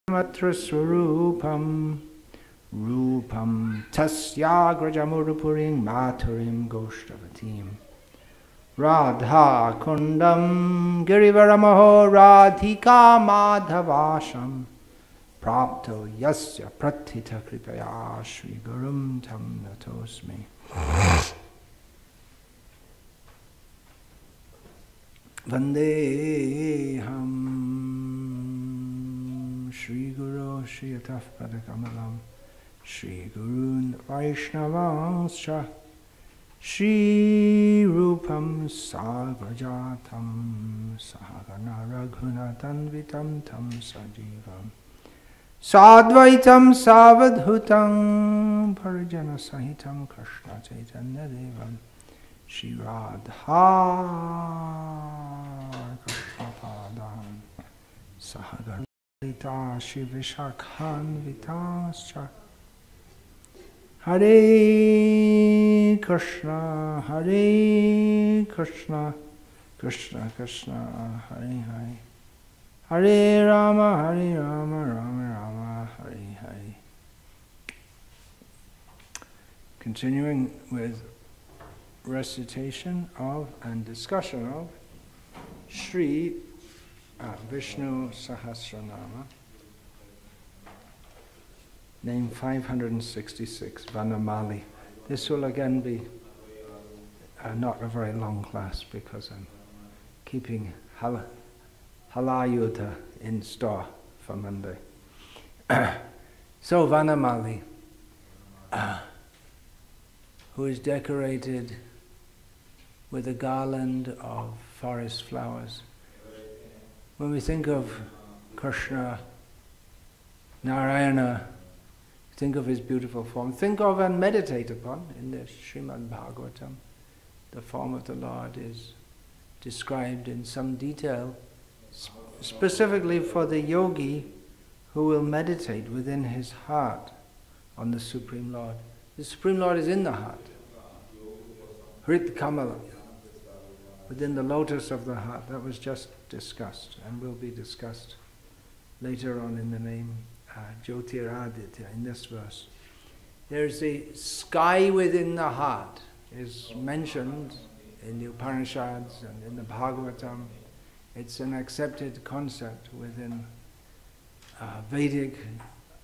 matra swarupam rupam tasyagrajamurupuring maturim goshtavatim Radha kundam girivaramaho radhika madhavasham prapto yasya prathita kripaya shri gurum tam natosmi. Vandeham Shri Guru Shri Yataf Padakamalam Shri Gurun Vaishnavascha Shri Rupam Sagrajatam Sahagana Raghunatan Vitam Tam Sajivam Sadvaitam Savadhutam Parijana Sahitam Krishna Chaitanya Devam Shri Radha Krishna Padam Sahagarita Shri Vishakhan Vitascha Hare Krishna Krishna Krishna Hare Hare Hare Rama Rama Rama Hare Hare. Continuing with recitation of and discussion of Sri Visnu-sahasranama, name 566, Vanamali. This will again be not a very long class because I'm keeping Halayudha in store for Monday. So Vanamali, who is decorated with a garland of forest flowers. When we think of Krishna, Narayana, think of his beautiful form, think of and meditate upon in the Srimad Bhagavatam. The form of the Lord is described in some detail, specifically for the yogi who will meditate within his heart on the Supreme Lord. The Supreme Lord is in the heart. Hrit Kamala, within the lotus of the heart. That was just discussed and will be discussed later on in the name Jyotiraditya in this verse. There's the sky within the heart is mentioned in the Upanishads and in the Bhagavatam. It's an accepted concept within Vedic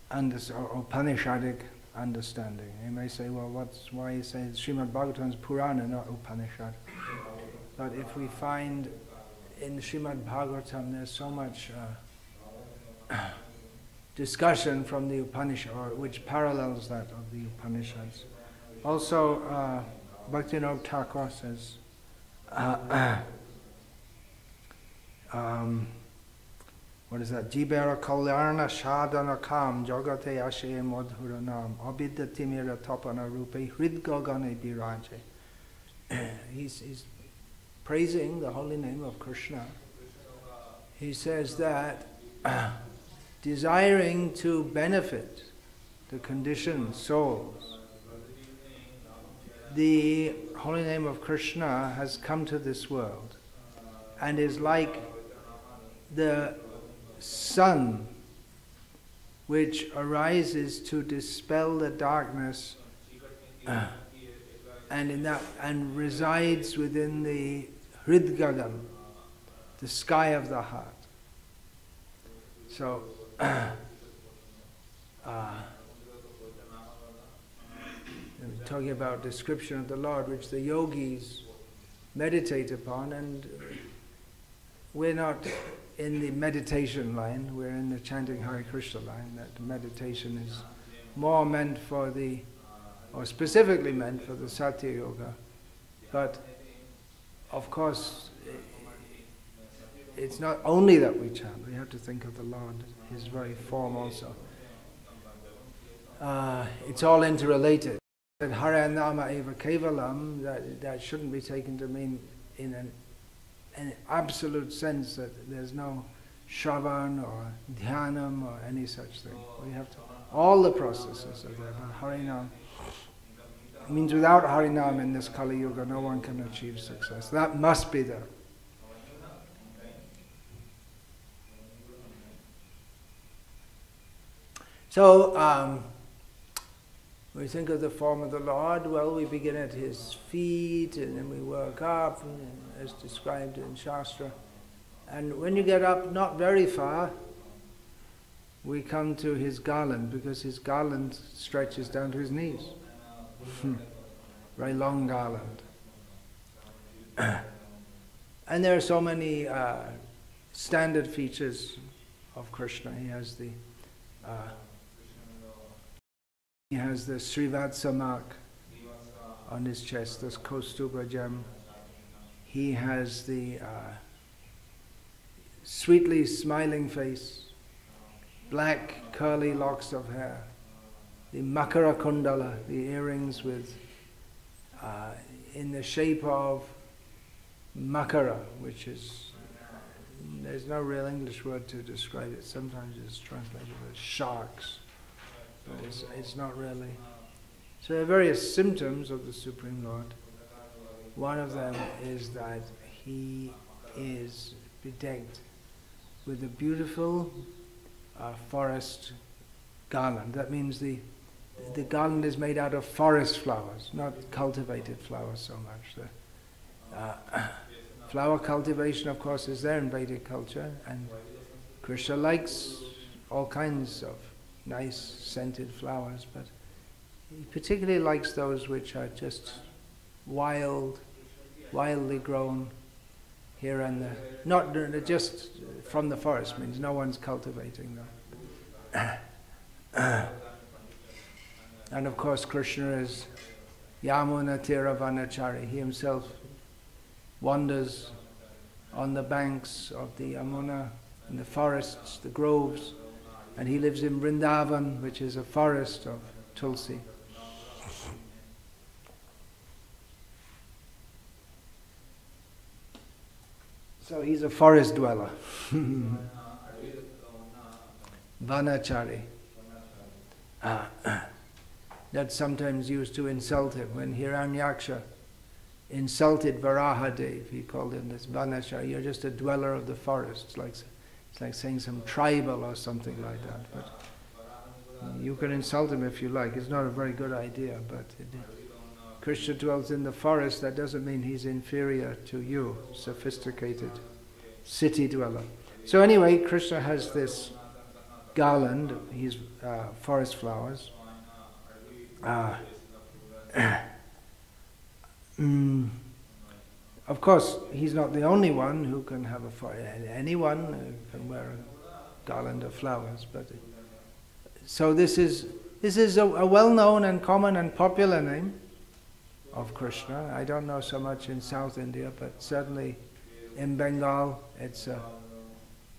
or Upanishadic understanding. You may say, well, why you say Srimad Bhagavatam is Purana, not Upanishad? But if we find in Srimad Bhagavatam there's so much discussion from the Upanishad, or which parallels that of the Upanishads. Also, Bhakti Thakur says, what is that? Jibera kalyana shadana kam jagate ashe madhuranam abidati mira tapana rupe hridgagane biraje. He's praising the holy name of Krishna. He says that desiring to benefit the conditioned souls, the holy name of Krishna has come to this world and is like the sun which arises to dispel the darkness and resides within the hridgagam, the sky of the heart. So talking about description of the Lord which the yogis meditate upon, and we're not in the meditation line, we're in the chanting Hare Krishna line. That meditation is more meant for or specifically meant for the Satya Yoga. But of course, it's not only that we chant, we have to think of the Lord, His very form also. It's all interrelated. That Hare Nama Eva Kevalam, that shouldn't be taken to mean in an absolute sense that there's no Shravan or Dhyanam or any such thing. We have to, all the processes are there, but Harinam means without Harinam in this Kali Yuga no one can achieve success. That must be there. So, when we think of the form of the Lord, well, we begin at His feet, and then we work up, and as described in Shastra. And when you get up not very far, we come to His garland, because His garland stretches down to His knees. Very long garland. And there are so many standard features of Krishna. He has the Srivatsa mark on his chest, this Kaustubha gem. He has the sweetly smiling face, black curly locks of hair, the Makara Kundala, the earrings with in the shape of Makara, which is, there's no real English word to describe it. Sometimes it's translated as sharks, but it's not really. So there are various symptoms of the Supreme Lord. One of them is that He is bedecked with a beautiful forest garland. That means the garland is made out of forest flowers, not cultivated flowers so much. Flower cultivation, of course, is there in Vedic culture, and Krishna likes all kinds of nice scented flowers, but he particularly likes those which are just wildly grown here and there. Not just from the forest, means no one's cultivating them. And of course Krishna is Yamuna Tira Vanachari. He himself wanders on the banks of the Yamuna, in the forests, the groves, and he lives in Vrindavan, which is a forest of Tulsi. So he's a forest dweller. Vanachari. That's sometimes used to insult him. When Hiranyaksha insulted Varahadev, he called him this Vanachari. You're just a dweller of the forest. It's like saying some tribal or something like that. But you can insult him if you like. It's not a very good idea. But Krishna dwells in the forest. That doesn't mean he's inferior to you, sophisticated city dweller. So anyway, Krishna has this garland, his forest flowers. Of course, he's not the only one who can have a forest. Anyone can wear a garland of flowers. But so this is a well-known and common and popular name of Krishna. I don't know so much in South India, but certainly in Bengal it's a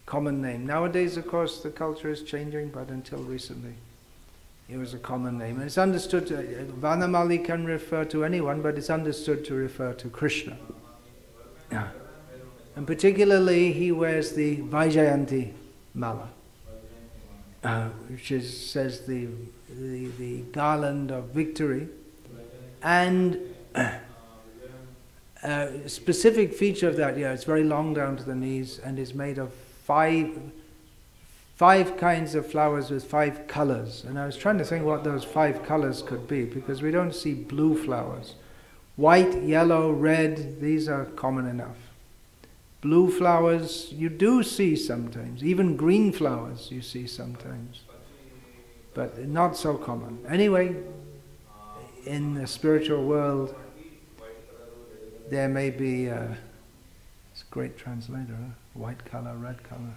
common name. Nowadays, of course, the culture is changing, but until recently it was a common name. And it's understood, Vanamali can refer to anyone, but it's understood to refer to Krishna. Yeah. And particularly he wears the Vaijayanti Mala, which says the garland of victory. And a specific feature of that, it's very long down to the knees and is made of five kinds of flowers with 5 colors. And I was trying to think what those 5 colors could be, because we don't see blue flowers. White, yellow, red, these are common enough. Blue flowers you do see sometimes. Even green flowers you see sometimes. But not so common. Anyway, in the spiritual world, there may be, it's a great translator, huh? White color, red color.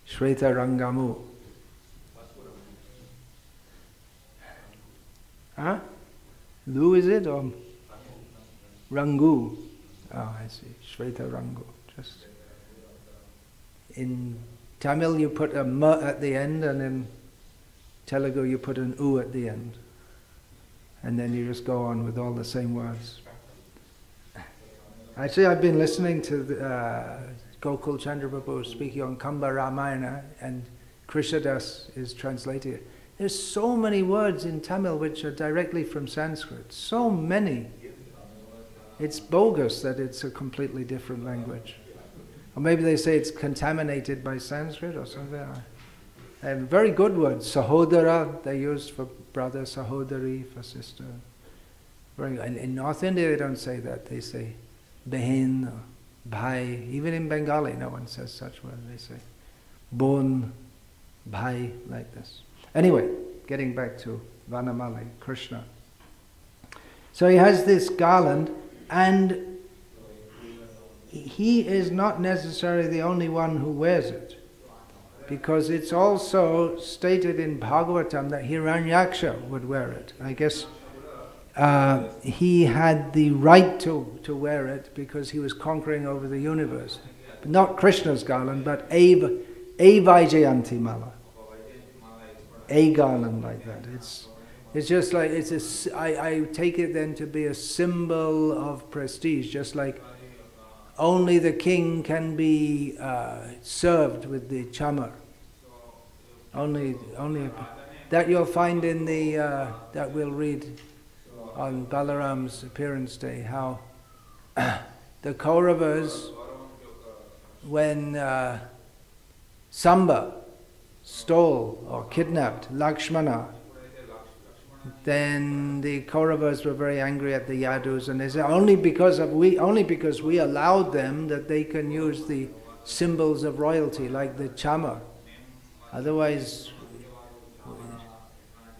Shweta Rangamu. Huh? Lu is it, or Rangu? Oh, I see. Shweta Rangu. Just in Tamil you put a m at the end, and in Telugu you put an u at the end. And then you just go on with all the same words. Actually, I've been listening to Gokul Chandra Prabhu speaking on Kamba Ramayana, and Krishnadas is translating it. There's so many words in Tamil which are directly from Sanskrit. So many. It's bogus that it's a completely different language. Or maybe they say it's contaminated by Sanskrit or something. And very good words. Sahodara, they use for brother, sahodari for sister. Very good. In North India they don't say that. They say behin or bhai. Even in Bengali no one says such words. They say bon, bhai, like this. Anyway, getting back to Vanamali, Krishna. So he has this garland, and he is not necessarily the only one who wears it, because it's also stated in Bhagavatam that Hiranyaksha would wear it. I guess he had the right to wear it because he was conquering over the universe. But not Krishna's garland, but a Vaijayanti mala. A garland like that. It's just like, I take it then to be a symbol of prestige, just like only the king can be served with the chamar. Only that you'll find in the, that we'll read on Balaram's appearance day, how the Kauravas, when Samba stole or kidnapped Lakshmana, then the Kauravas were very angry at the Yadus, and they said only because we allowed them that they can use the symbols of royalty like the chamar. Otherwise,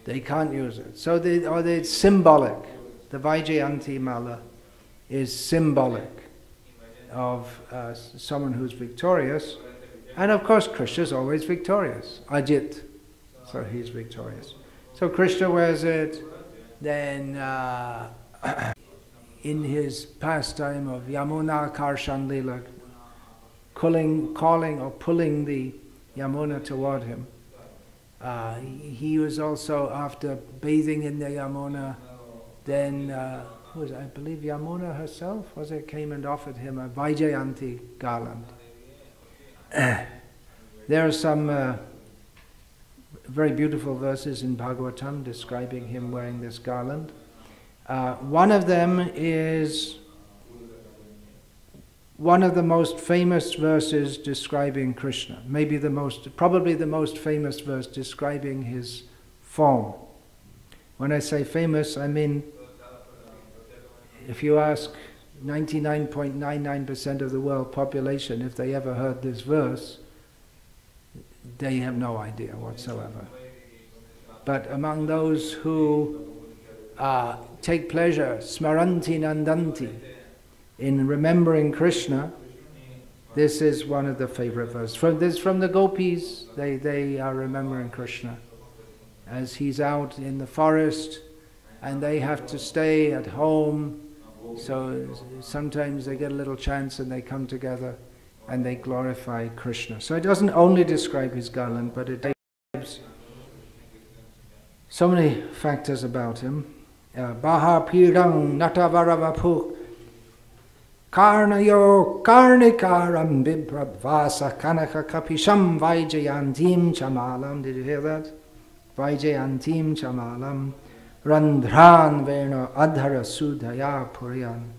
they can't use it. So it's symbolic. The Vaijayanti mala is symbolic of someone who's victorious. And of course, Krishna is always victorious. Ajit. So he's victorious. So Krishna wears it. Then in his pastime of Yamuna Karshan Lila, calling or pulling the Yamuna toward him, he was also, after bathing in the Yamuna, then I believe Yamuna herself came and offered him a Vaijayanti garland. There are some very beautiful verses in Bhagavatam describing him wearing this garland. One of them is one of the most famous verses describing Krishna. Probably the most famous verse describing his form. When I say famous, I mean, if you ask 99.99% of the world population if they ever heard this verse, they have no idea whatsoever. But among those who take pleasure, smaranti nandanti, in remembering Krishna, this is one of the favorite verses. From the gopis, they are remembering Krishna as he's out in the forest and they have to stay at home. So sometimes they get a little chance and they come together and they glorify Krishna. So it doesn't only describe his garland, but it describes so many factors about him. Baha pirang natavaravapu karnayo karnikaram bibhrabvasa kanaka kapisham vaijayantim chamalam. Did you hear that? Vaijayantim chamalam randhran vena adhara sudhaya purayan.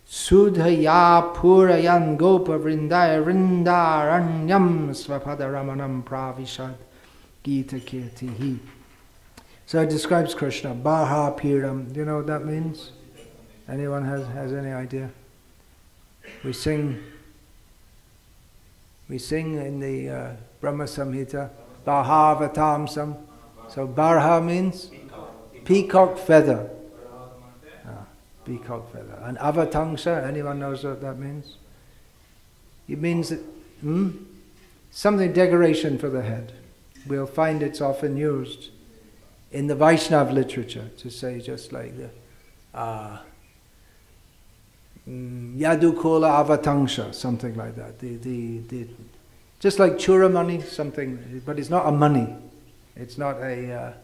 Sudhaya purayan gopa vrindaya vrindaranyam svapadaramanam pravishad gita kirtihi. So it describes Krishna. Baha piram. Do you know what that means? Anyone has any idea? We sing in the Brahma Samhita, Bahavatamsam. So Barha means peacock feather. Peacock feather. And Avatangsha, anyone knows what that means? It means that, something decoration for the head. We'll find it's often used in the Vaishnav literature to say just like the Yadukola Avatangsha, something like that. Just like Churamani, something, but it's not a money. It's not a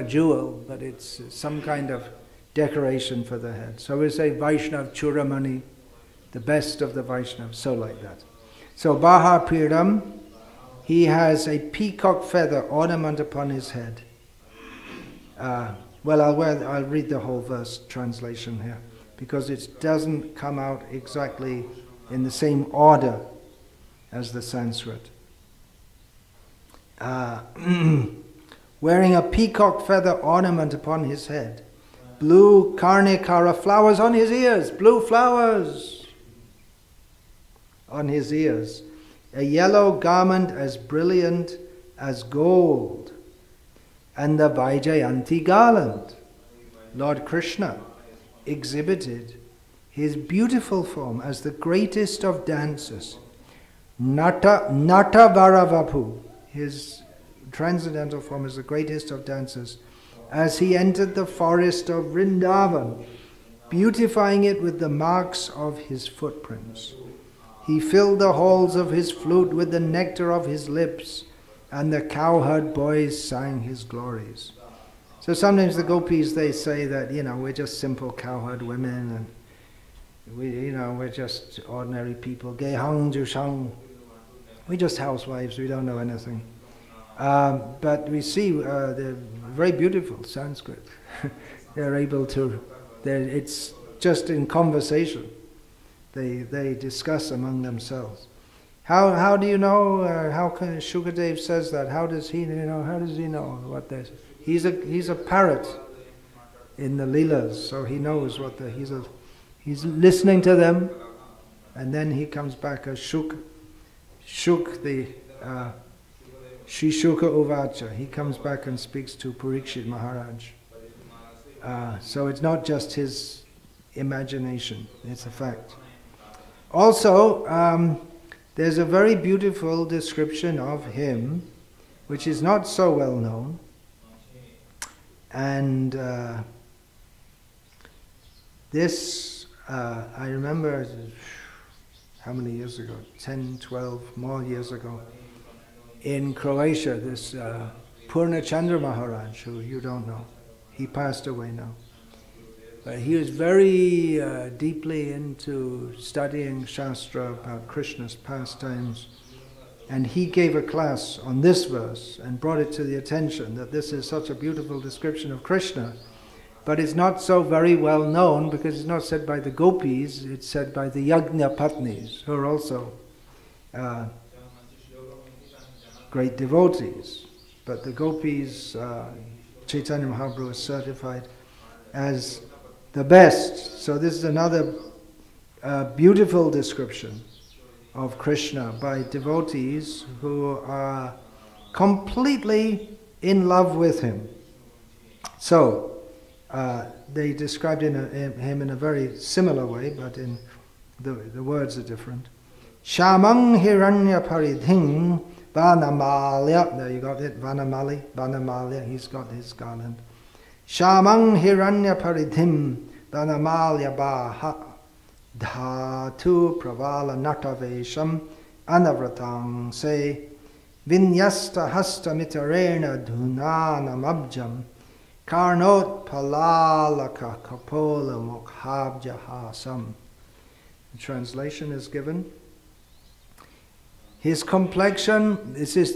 jewel, but it's some kind of decoration for the head. So we say Vaishnav Churamani, the best of the Vaishnavas, so like that. So Baha Piram, he has a peacock feather ornament upon his head. Well, I'll read the whole verse translation here. because it doesn't come out exactly in the same order as the Sanskrit. Wearing a peacock feather ornament upon his head, blue karnikara flowers on his ears, blue flowers on his ears, a yellow garment as brilliant as gold, and the Vaijayanti garland. Lord Krishna exhibited his beautiful form as the greatest of dancers. Natavaravapu, his transcendental form is the greatest of dancers, as he entered the forest of Vrindavan, beautifying it with the marks of his footprints. He filled the halls of his flute with the nectar of his lips, and the cowherd boys sang his glories. So sometimes the gopis, they say that, we're just simple cowherd women, and we're just ordinary people. Gehang Jushang. We're just housewives, we don't know anything. But we see they're very beautiful, Sanskrit. They're able to, it's just in conversation. They discuss among themselves. How do you know? How can Shukadev says that? How does he know? How does he know what this? He's a parrot in the Leelas, so he knows what he's listening to them, and then he comes back as Shuk the Shri Shuka Uvacha. He comes back and speaks to Parikshit Maharaj. So it's not just his imagination; it's a fact. Also, there's a very beautiful description of him, which is not so well known. And this, I remember, how many years ago? 10, 12 more years ago. In Croatia, this Purnachandra Maharaj, who you don't know, he passed away now. But he was very deeply into studying Shastra about Krishna's pastimes. And he gave a class on this verse and brought it to the attention that this is such a beautiful description of Krishna. But it's not so very well known because it's not said by the gopis, it's said by the Yajna Patnis, who are also great devotees. But the gopis, Chaitanya Mahaprabhu is certified as the best. So this is another beautiful description of Krishna by devotees who are completely in love with him. So they described him in a very similar way, but in the words are different. Shamang hiranya paridhing Vanamalya. There you got it, Vanamali, Vanamalya, he's got his garland. Shamang hiranya paridhim Vanamalya baha dhatu pravala natavesham anavratang se vinyasta hasta mitarena dhunanam abjam karnot palalaka kapola mukhabjahasam. The translation is given. His complexion, this is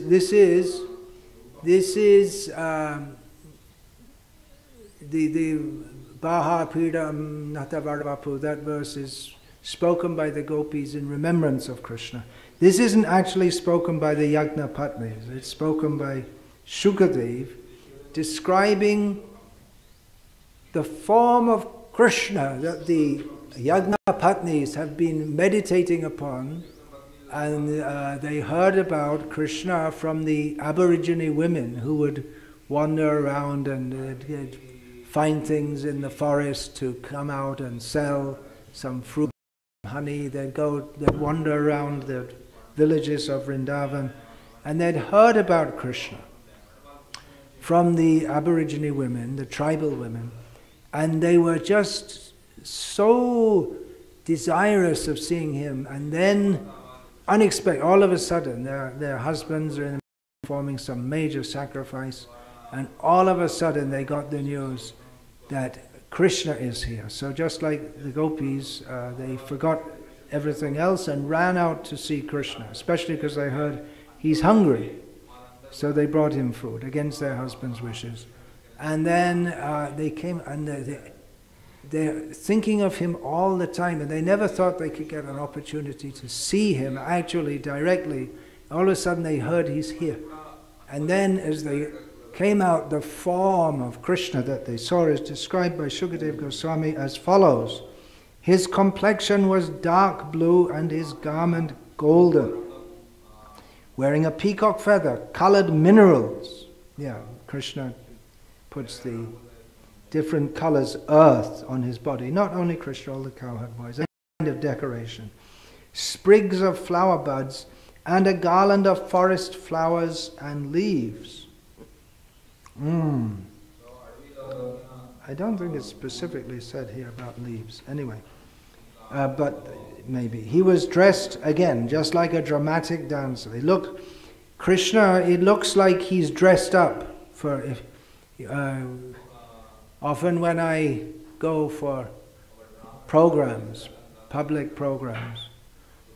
the Baha Pidam Natavarvapu, that verse is spoken by the gopis in remembrance of Krishna. This isn't actually spoken by the Yajna Patnis, it's spoken by Shukadev, describing the form of Krishna that the Yajna Patnis have been meditating upon, and they heard about Krishna from the Aborigine women who would wander around and find things in the forest to come out and sell some fruit, honey. They'd wander around the villages of Vrindavan, and they'd heard about Krishna from the Aborigine women, the tribal women, and they were just so desirous of seeing him. And then, unexpected, all of a sudden, their husbands are performing some major sacrifice, and all of a sudden they got the news that Krishna is here. So just like the gopis, they forgot everything else and ran out to see Krishna, especially because they heard he's hungry. So they brought him food against their husband's wishes. And then they came, and they're thinking of him all the time, and they never thought they could get an opportunity to see him actually directly. All of a sudden they heard he's here. And then as they came out, the form of Krishna that they saw is described by Shukadeva Goswami as follows. His complexion was dark blue and his garment golden, wearing a peacock feather, colored minerals. Yeah, Krishna puts the different colors, earth, on his body. Not only Krishna, all the cowherd boys. A kind of decoration. Sprigs of flower buds and a garland of forest flowers and leaves. I don't think it's specifically said here about leaves. Anyway, but maybe. He was dressed, again, just like a dramatic dancer. Krishna, it looks like he's dressed up for... often when I go for programs, public programs,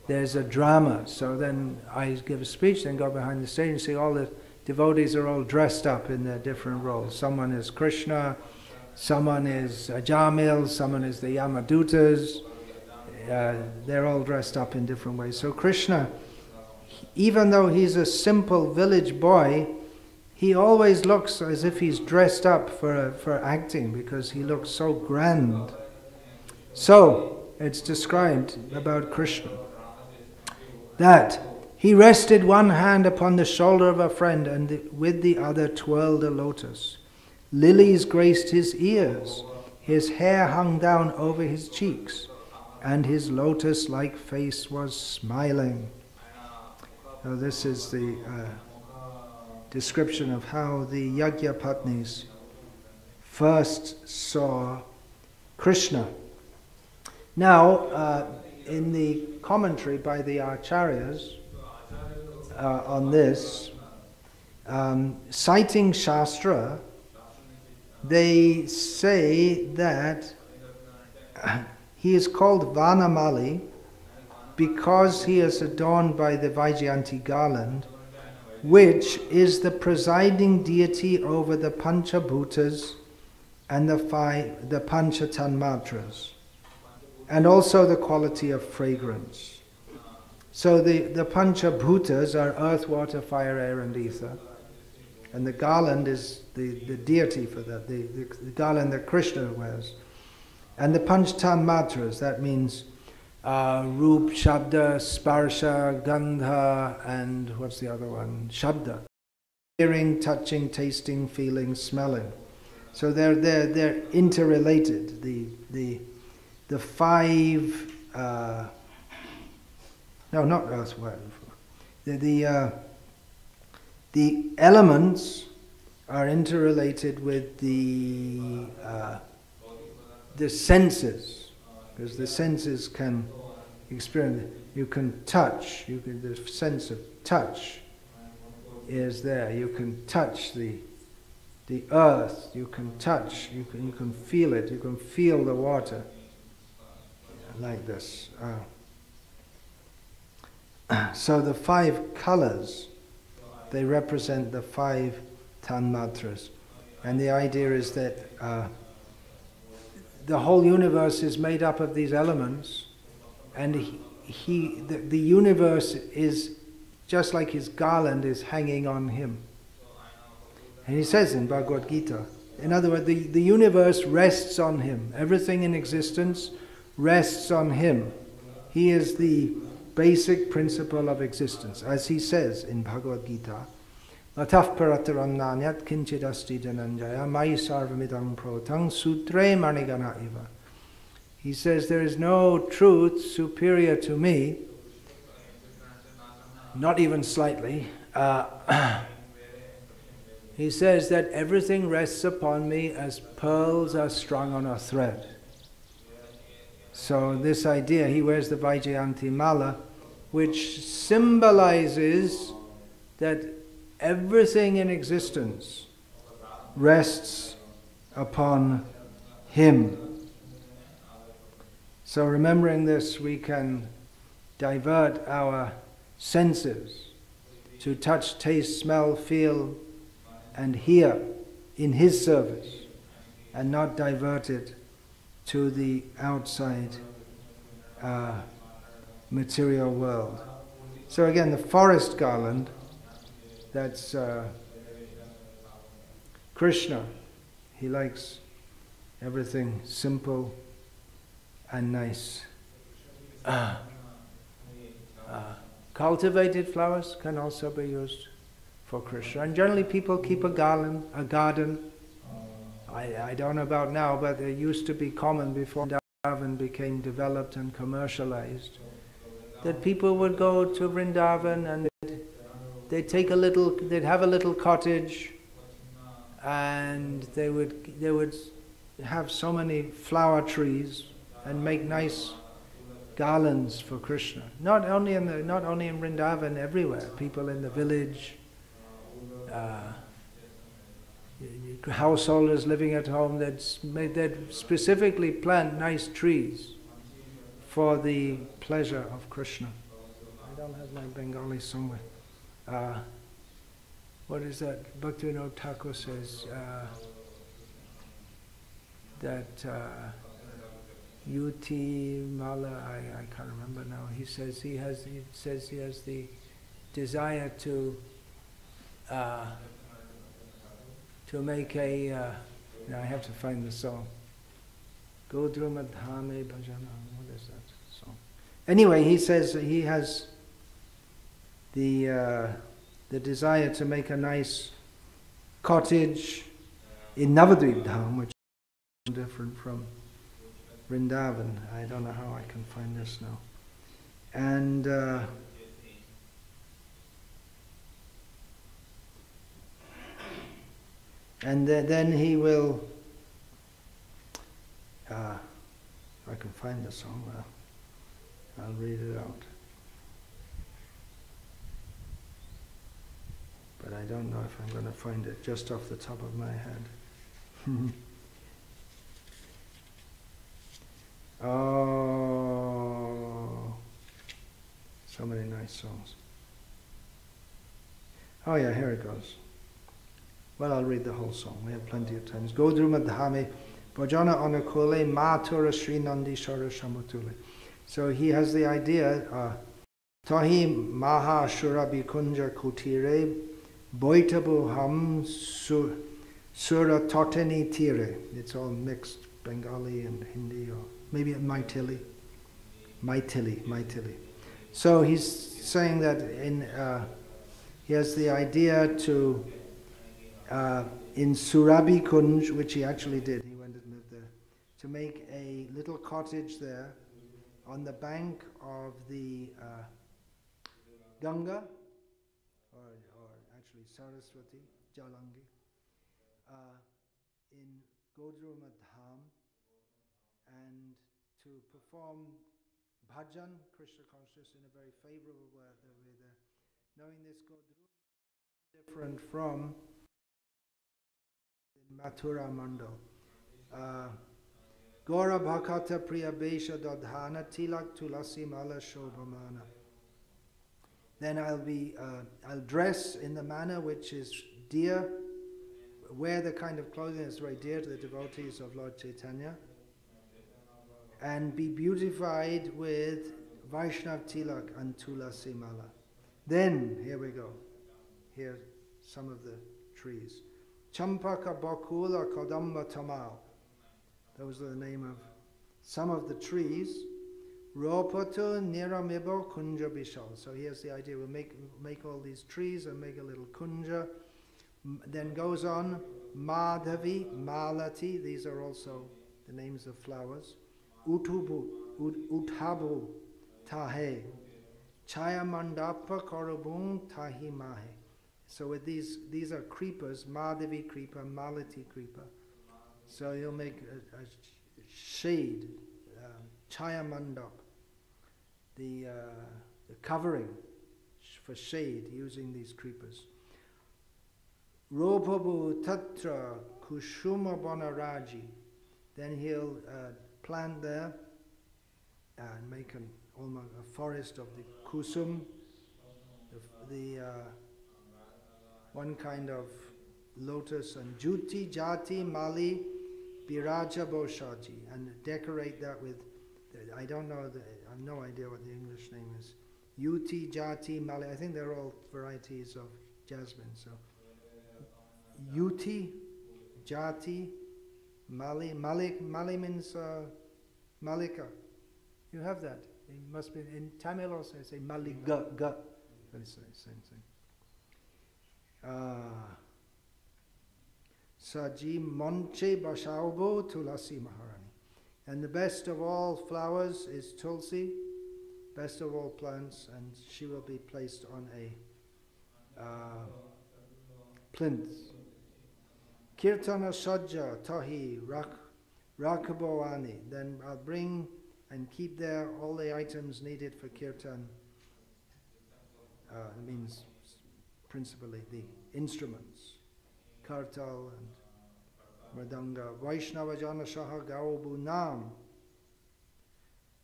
there's a drama. So then I give a speech, then go behind the stage and see all the devotees are all dressed up in their different roles. Someone is Krishna, someone is Jamil, someone is the Yamadutas. They're all dressed up in different ways. So Krishna, even though he's a simple village boy, he always looks as if he's dressed up for acting, because he looks so grand. So, it's described about Krishna that he rested one hand upon the shoulder of a friend and with the other twirled a lotus. Lilies graced his ears, his hair hung down over his cheeks, and his lotus-like face was smiling. So this is the description of how the Yagyapatnis first saw Krishna. Now, in the commentary by the Acharyas on this, citing Shastra, they say that he is called Vanamali because he is adorned by the Vaijayanti garland, which is the presiding deity over the Panchabhutas and the Panchatanmatras, and also the quality of fragrance. So the Panchabhutas are earth, water, fire, air and ether, and the garland is the deity for that, the garland that Krishna wears. And the Panchatanmatras, that means Roop, Shabda, Sparsha, Gandha, and what's the other one? Shabda. Hearing, touching, tasting, feeling, smelling. So they're interrelated. The five no, not earth, the elements are interrelated with the senses. Because the senses can experience, you can touch, the sense of touch is there. You can touch the earth, you can touch, you can feel it, you can feel the water, like this. So the five colors, they represent the five tanmatras. And the idea is that the whole universe is made up of these elements, and the universe is just like his garland is hanging on him. And he says in Bhagavad Gita, in other words, the universe rests on him. Everything in existence rests on him. He is the basic principle of existence. As he says in Bhagavad Gita, Ataf parataram nanyat kinchid asti dhananjaya mai sarvamidam protang sutre manigana eva. He says there is no truth superior to me, not even slightly. He says that everything rests upon me as pearls are strung on a thread. So this idea, he wears the Vaijayanti mala, which symbolizes that everything in existence rests upon him. So remembering this, we can divert our senses to touch, taste, smell, feel, and hear in his service, and not divert it to the outside material world. So again, the forest garland, that's Krishna. He likes everything simple and nice. Cultivated flowers can also be used for Krishna. And generally people keep a garden. I don't know about now, but it used to be common before Vrindavan became developed and commercialized, that people would go to Vrindavan and they'd have a little cottage, and they would have so many flower trees and make nice garlands for Krishna. Not only in Vrindavan, everywhere. People in the village, householders living at home, they'd specifically plant nice trees for the pleasure of Krishna. I don't have my Bengali somewhere. What is that? Bhaktivinoda Thakur says that Yuti Mala, I can't remember now. He says he has the desire to make a. Now I have to find the song. Gauragrama Dhame Bhajana. What is that song? Anyway, he says he has the desire to make a nice cottage in Navadvip Dham, which is different from Vrindavan. I don't know how I can find this now. And then he will, if I can find the song, I'll read it out. But I don't know if I'm going to find it just off the top of my head. Oh, so many nice songs. Oh yeah, here it goes. Well, I'll read the whole song. We have plenty of time. Gauragrama Dhame Bhajana Anukule Mathura Sri Nandishara Shamutule. So he has the idea, Tahi Maha Shurabi Kunja Kutire Boitabu Ham Sura Toteni Tire. It's all mixed, Bengali and Hindi, or maybe Maithili. So he's saying that he has the idea to, in Surabi Kunj, which he actually did, he went and lived there, to make a little cottage there on the bank of the Ganga, or actually Saraswati, Jalangi, in Gauragrama Dham, and to perform bhajan, Krishna consciousness, in a very favorable way there. Knowing this Gauragrama is different from Mathura Mandal. Gaura Bhakata Priya Besha Dadhana Tilak Tulasi Mala Shobhamana. Then I'll dress in the manner which is dear, wear the kind of clothing that's very dear to the devotees of Lord Chaitanya, and be beautified with Vaishnav Tilak and Tulasi Mala. Then, here we go. Here some of the trees. Champaka Bakula Kadamba Tamal. Those are the name of some of the trees. Ropato Niramibo Kunja Bishal. So here's the idea, we'll make all these trees and make a little kunja. Then goes on, Madhavi, Malati, these are also the names of flowers. Uthabu, Tahe. Chayamandapa Korobun Tahi Mahe. So with these are creepers, Madhavi creeper, Malati creeper. So he'll make a shade, Chayamandap, the covering for shade using these creepers. Ropabu Tatra Kushuma Bonaraji. Then he'll plant there and make almost a forest of the kusum, the one kind of lotus, and Juti, Jati, Mali, Biraja Boshaji, and decorate that with, I don't know, I have no idea what the English name is. Uti, Jati, Mali, I think they're all varieties of jasmine. So, Uti, Jati, Mali, Mali means Malika. You have that. It must be in Tamil also. I say Maliga, ga. That's the same thing. Saji Monche Bashaubo Tulasi Maharani. And the best of all flowers is Tulsi, best of all plants, and she will be placed on a plinth. Kirtana Shajja Tahi Rakabawani. Then I'll bring and keep there all the items needed for kirtan. It means principally the instruments, kartal and mridanga. Vaishnava Jana Shaha Gaubu Nam.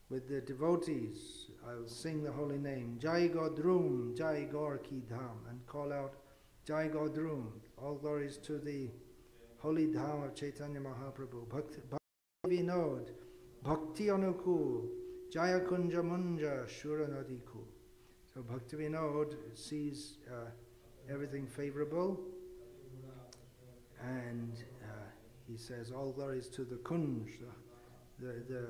With the devotees, I'll sing the holy name. Jai Godrum, Jai Gaur Ki Dham, and call out Jai Godrum. All glories to the holy Dham of Chaitanya Mahaprabhu. Bhakti Vinod, Bhakti Anukul, Jaya Kunja Munja, Shura Nadikul. So Bhakti Vinod sees everything favorable, and he says all glories to the kunj, the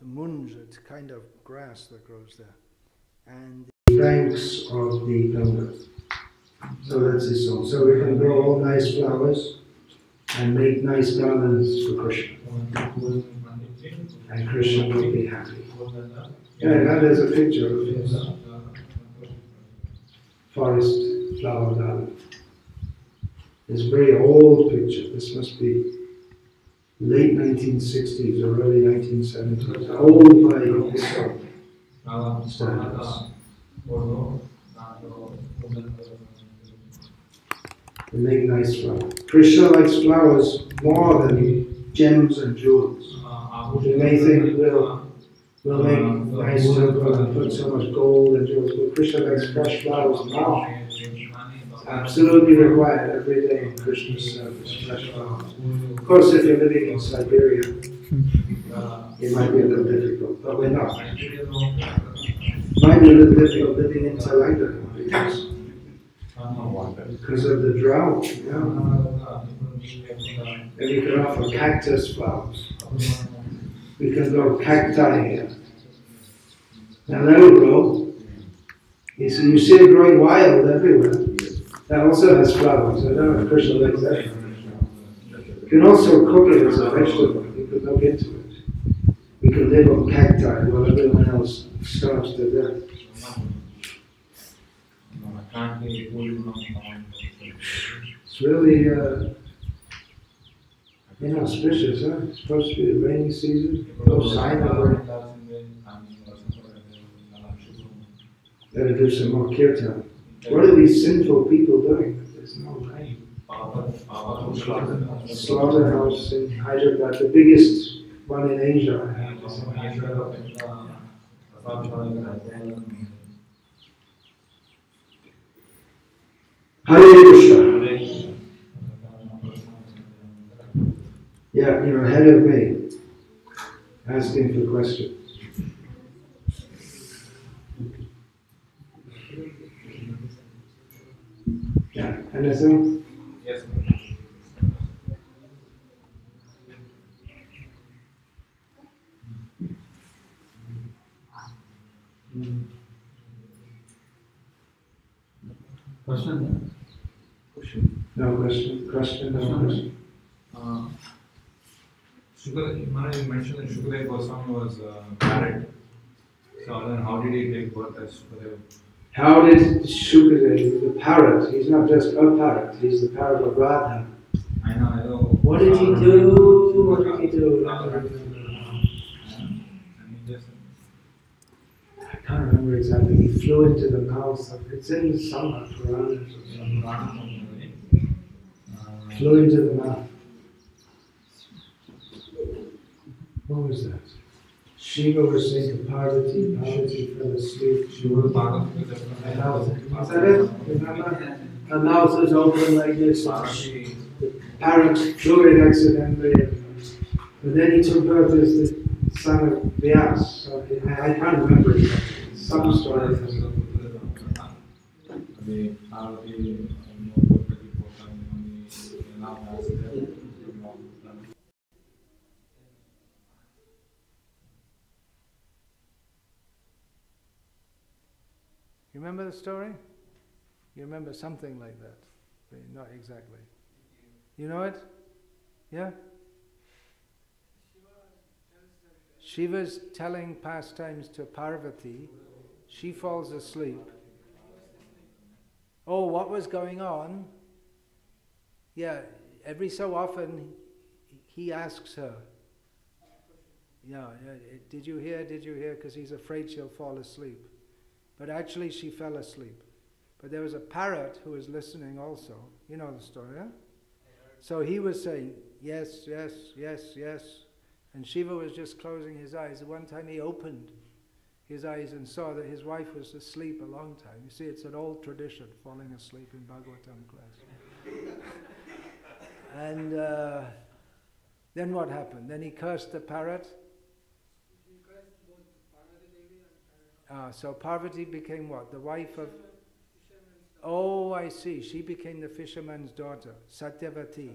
munj, it's kind of grass that grows there, and the banks of the Ganga. So that's his song. So we can grow all nice flowers and make nice garlands for Krishna, and Krishna will be happy. Yeah, now there's a picture of his forest flower garden. It's a very old picture. This must be late 1960s or early 1970s. Old by historic standards. They make nice flowers. Krishna likes flowers more than gems and jewels. You may think we'll make nice temple and put so much gold and jewels, but Krishna likes fresh flowers more. It's absolutely required every day in Krishna's service, fresh flowers. Of course, if you're living in Siberia, it might be a little difficult, but we're not. It might be a little difficult living in Telangana because of the drought. Yeah. And we can offer cactus flowers. We can grow cacti here. Now that will grow. You see it growing wild everywhere. That also has flowers. I don't know if Krishna likes that. You can also cook it as a vegetable. You could look into it. We can live on cacti while everyone else starves to death. It's really inauspicious, huh? It's supposed to be the rainy season. No sign of rain. Better do some more kirtan. What are these sinful people doing? There's no rain. Slaughterhouse in Hyderabad, the biggest one in Asia. Hare Krishna. Yeah, you're ahead of me, asking for questions. Yeah, anything? Yes. Question? No question. Question? No question. You mentioned that Shukadeva Goswami was a parrot. So then how did he take birth as Shukadeva? How did Shukadeva, the parrot, he's not just a parrot, he's the parrot of Radha. I know. What did he do? What did he do? I can't remember exactly. He flew into the mouth of, it's in the Sangha Puranas or something. Flew into the mouth. What was that? Shiva was saying to Parvati, Parvati fell asleep. Is that it? Remember? Her mouth was open like this. The parrot died accidentally, but then he took birth as the son of Vyas. So I can't remember exactly. Some story. You remember the story? You remember something like that, but not exactly. You know it? Yeah? Shiva's telling pastimes to Parvati. She falls asleep. Oh, what was going on? Yeah, every so often he asks her. Yeah, did you hear? Did you hear? Because he's afraid she'll fall asleep. But actually she fell asleep. But there was a parrot who was listening also. You know the story, yeah? So he was saying, yes, yes, yes, yes. And Shiva was just closing his eyes. One time he opened his eyes and saw that his wife was asleep a long time. You see, it's an old tradition, falling asleep in Bhagavatam class. And then what happened? Then he cursed the parrot. So Parvati became what? The wife of... Oh, I see. She became the fisherman's daughter, Satyavati.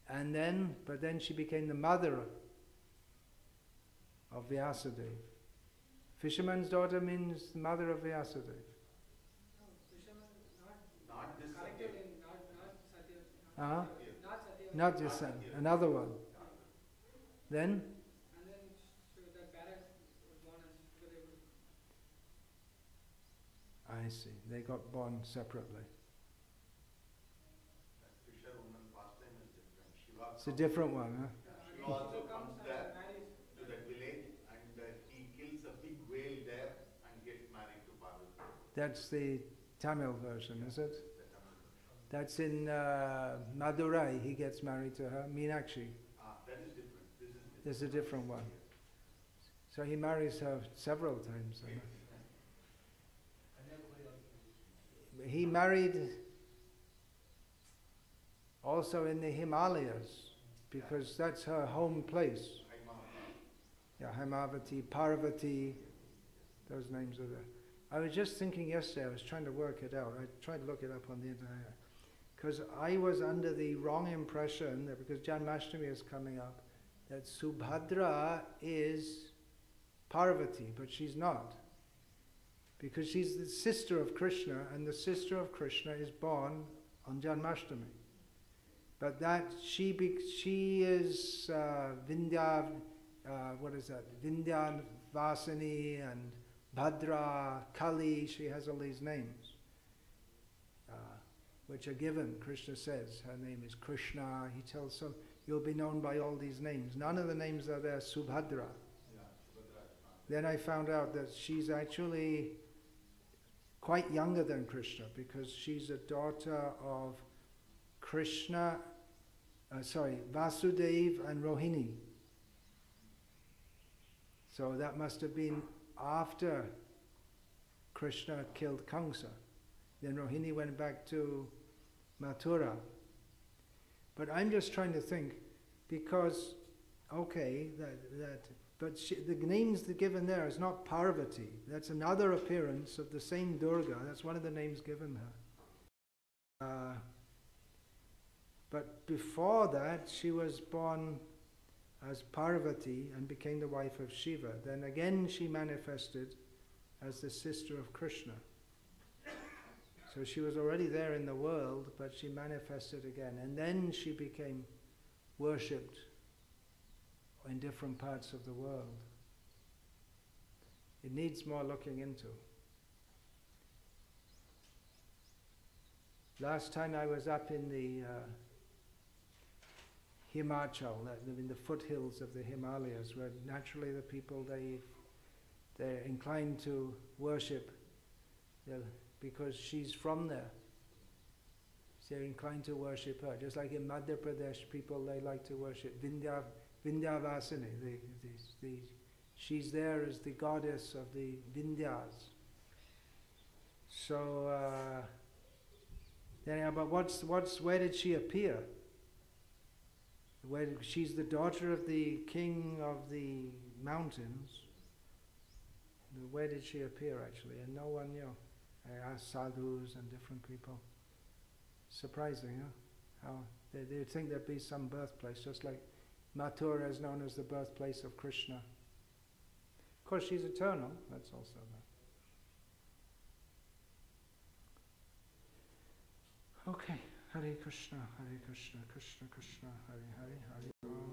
And then, but then she became the mother of Vyasadeva. Fisherman's daughter means mother of Vyasadeva. No, fisherman, not this corrected in, not Uh-huh. Satyavati. Not this son, another one. Then? And then the parrot was born and Shukadeva. I see. They got born separately. That fisherwoman pastime is different. Shiva It's a different one, huh? Shiva also comes there to that village and he kills a big whale there and gets married to Parvati. That's the Tamil version, is it? That's in Madurai. He gets married to her, Meenakshi. That is different. This is different. This is a different one. So he marries her several times. He married also in the Himalayas, because that's her home place. Yeah, Haimavati, Parvati, those names are there. I was just thinking yesterday, I was trying to work it out. I tried to look it up on the internet. Because I was under the wrong impression that because Janmashtami is coming up, that Subhadra is Parvati, but she's not. Because she's the sister of Krishna, and the sister of Krishna is born on Janmashtami. But that she is Vindhya, Vindhya Vasini and Bhadra, Kali, she has all these names, which are given. Krishna says her name is Krishna. He tells so you'll be known by all these names. None of the names are there, Subhadra. Then I found out that she's actually quite younger than Krishna, because she's a daughter of Krishna, Vasudeva and Rohini. So that must have been after Krishna killed Kamsa. Then Rohini went back to Mathura. But I'm just trying to think, because, okay, but the names given there is not Parvati. That's another appearance of the same Durga. That's one of the names given her. But before that, she was born as Parvati and became the wife of Shiva. Then again she manifested as the sister of Krishna. So she was already there in the world, but she manifested again. And then she became worshipped in different parts of the world. It needs more looking into. Last time I was up in the Himachal, in the foothills of the Himalayas, where naturally the people, they're inclined to worship because she's from there. They're inclined to worship her. Just like in Madhya Pradesh, people, they like to worship Vindhyavasini. She's there as the goddess of the Vindhyas. So, but where did she appear? Where she's the daughter of the king of the mountains. Where did she appear actually? And no one knew. I asked sadhus and different people. Surprising, huh? How they would think there'd be some birthplace, just like Mathura is known as the birthplace of Krishna. Of course, she's eternal. That's also that. Okay, Hare Krishna, Krishna Krishna, Hare Hare, Hare Ram.